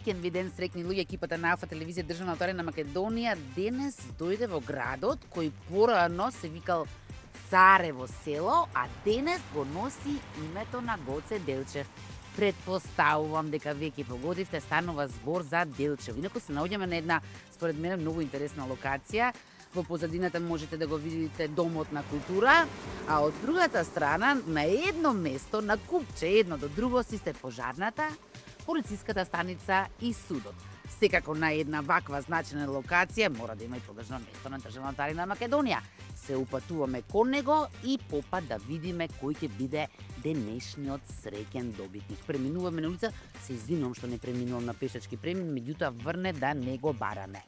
Среќен ви ден, среќни луѓе, екипата на Алфа телевизија државна на Македонија денес дојде во градот кој порано се викал Царево село, а денес го носи името на Гоце Делчев. Предпоставувам дека веќе погодивте, станува збор за Делчев. Инаку се наоѓаме на една, според мене, многу интересна локација. Во позадината можете да го видите Домот на култура, а од другата страна, на едно место, на купче, едно до друго, си се пожарната, полициската станица и судот. Секако на една ваква значена локација мора да има и подржано место на државната арена на Македонија. Се упатуваме кон него и попат да видиме кој ќе биде денешниот среќен добитник. Преминуваме на улица, се извинувам што не преминувам на пешачки премин, меѓутоа врне да не го бараме.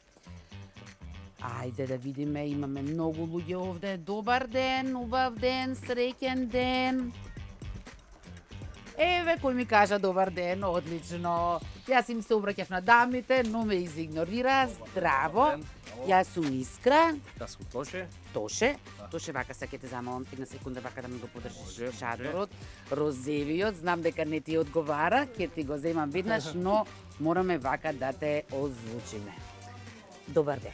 Ајде да видиме, имаме многу луѓе овде. Добар ден, убав ден, среќен ден. Еве, кој ми кажа добар ден, одлично. Јас им се обраќав на дамите, но ме изигнорира. Здраво. Јас сум Искра. Јас сум Тоше. Тоше, вака се ќе те замолам една секунда вака да ми го подржиш шаторот. Розевиот, знам дека не ти одговара, ќе ти го земам веднаш, но мораме вака да те озвучиме. Добар ден.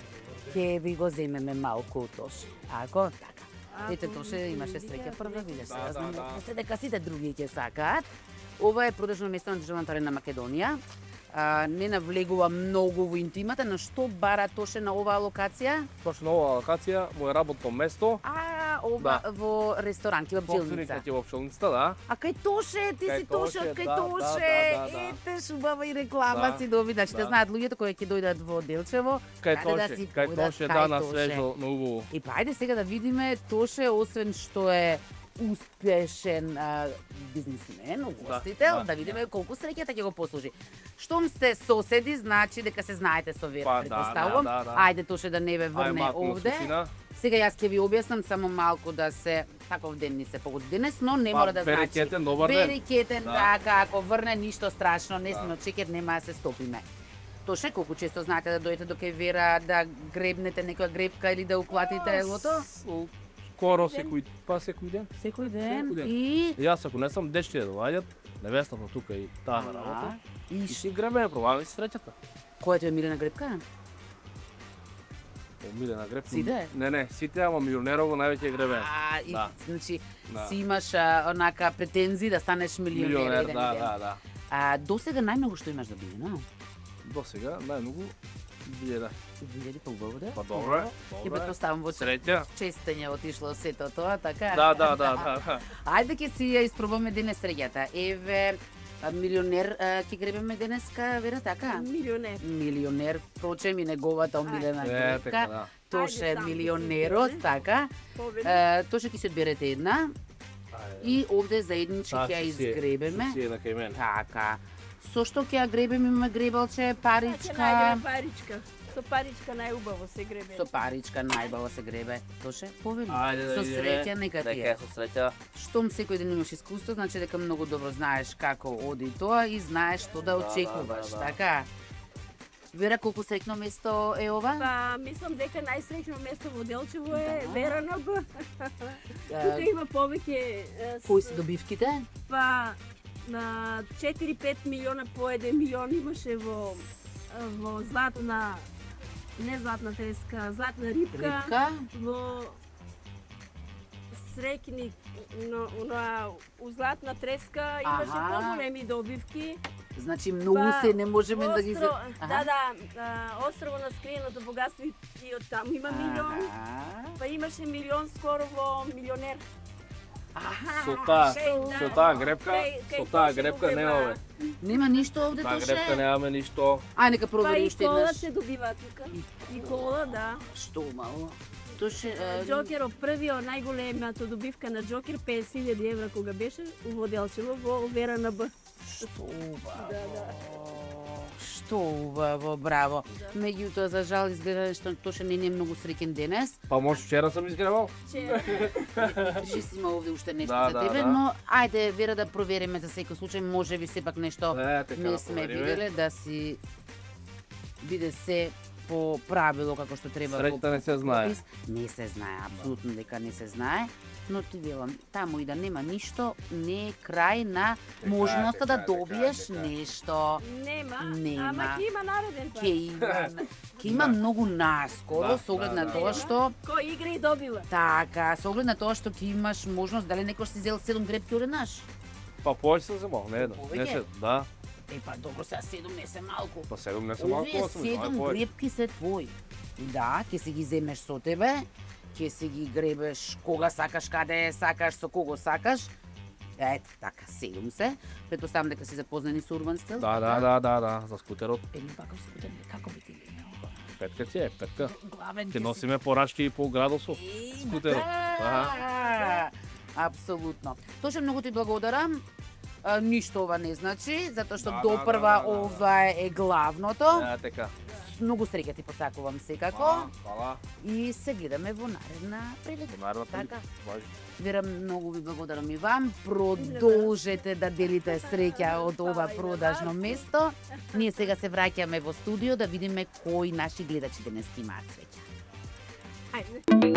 Ќе ви го земеме малку Тоше. Ако така. Ете, Тоше имаше среќа прва, видеш се, знам дека сите други ќе сакаат. Ова е продажно место на државната арена на Македонија. Не навлегува многу во интимата, на што бара Тоше на оваа локација? Точно на оваа локација, мој работно место. Во ресторан, во пчелница. Собственикот е во пчелницата, да. А кај Тоше, ти си Тоше, од кај Тоше. Ете, шубава и реклама си доби, значи да знаат луѓето кои ќе дојдат во Делчево, кај Тоше, да, на свежо, на убаво. И па ајде сега да видиме Тоше, освен што е успешен бизнисмен, угостител, да видиме колку среќата ќе го послужи. Штом сте соседи, значи дека се знаете со вера, предпоставувам. Ајде Тоше да не ве врне овде. Сега јас ќе ви објаснам само малку да се таков ден ни се погоди денес, но не мора да значи. Берекетен, добар ден. Берекетен, така, ако врне ништо страшно, не сме очекет, нема да се стопиме. Тоше, колку често знаете да дојдете до кај Вера да гребнете некоја гребка или да уклатите елото? Скоро секој ден. Секој ден. И Јас ако не сум дечки да доаѓат, невестата тука и таа на работа. И си гребеме, пробаваме си среќата. Која ти е милена гребка? Милена гребка? Сите? Не, сите, ама милионерово највеќе гребе. Значи, си имаш онака претензии да станеш милионер еден ден. Да. Досега најмногу што имаш добивено? Досега најмногу 1000. 2000 по убаво да? Па добро. Ќе претпоставам во среќа. Честење отишло сето тоа, така? Да. Ајде ќе си ја испробаме денес среќата. Еве, милионер ќе гребеме денеска, Вера, така? Милионер, впрочем и неговата омилена гребка. Тоше е милионерот, така? Тоше ќе се одберете една. И овде заеднички ќе ја изгребеме. Така. Со што ќе ја гребеме, имаме гребалче, паричка. Со паричка најубаво се гребе. Со паричка најбаво се гребе. Тоше, повели. Ајде Со среќа нека ти е. Со среќа. Штом секој ден имаш искуство, значи дека многу добро знаеш како оди тоа и знаеш што да очекуваш, така? Вера, колку среќно место е ова? Па, мислам дека најсреќно место во Делчево е Вера на Б. Тука има повеќе... Кои се добивките? Па, на 4-5 милиона по 1 милион имаше во златна, не златна треска, златна рибка. Во среќни, но у златна треска имаше поголеми добивки. Значи многу се не можеме да ги... Острово на скриеното богатство и од таму има милион. Па имаше милион скоро во милионер. Со таа гребка немаме. Нема ништо овде, Таа Тоше? гребка немаме ништо. Нека провери уште еднаш. Па и кола еднаш. се добива тука. И кола, да. Што мало? Тоше... Џокеров првиот најголемата добивка на Џокер 50.000 евра кога беше во Делчево во Вера на Б. Што убаво. Што убаво, браво. Меѓутоа, за жал, изгледа што Тоше не е многу среќен денес. Па може вчера сум изгребал. Држи си има овде уште нешто за тебе, но ајде, Вера, да провериме за секој случај, може би сепак нешто не сме виделе, да си биде се по правило како што треба. Среќата не се знае. пропис. Не се знае, апсолутно дека не се знае, но ти велам, таму и да нема ништо, не е крај на можноста да добиеш нешто. Нема, Нема. ама ќе има нареден пат. Ќе има многу наскоро, Да, со оглед да, на да. тоа што Кој игра и добива. така, со оглед на тоа што ќе имаш можност, дали некој си зел 7 грепки одеднаш? Па повеќе се земал, не еднаш. Не Повеќе? се, да. Па добро, сега 7 не се малку. Па 7 не се малку, Овие 8, 7 повеќе. грепки се твои. Да, ќе си ги земеш со тебе, ќе си ги гребеш кога сакаш, каде сакаш, со кого сакаш. Ето, така, 7 се. Претпоставам дека си запознани со Urban Style. Да, за скутерот. Еден паков скутер, како би ти линео? Петка ти е, петка. Главен Ќе носиме порачки и по градосо. скутерот. Да, апсолутно. Точно многу ти благодарам. Ништо ова не значи, затоа што Да, допрва да. ова е главното. Така. Многу среќа ти посакувам секако. Фала. И се гледаме во наредна прилика. Наредна Така. Важи. Верам, многу ви благодарам и вам. Продолжете да делите среќа од ова продажно место. Ние сега се враќаме во студио да видиме кои наши гледачи денес имаат среќа. Ајде.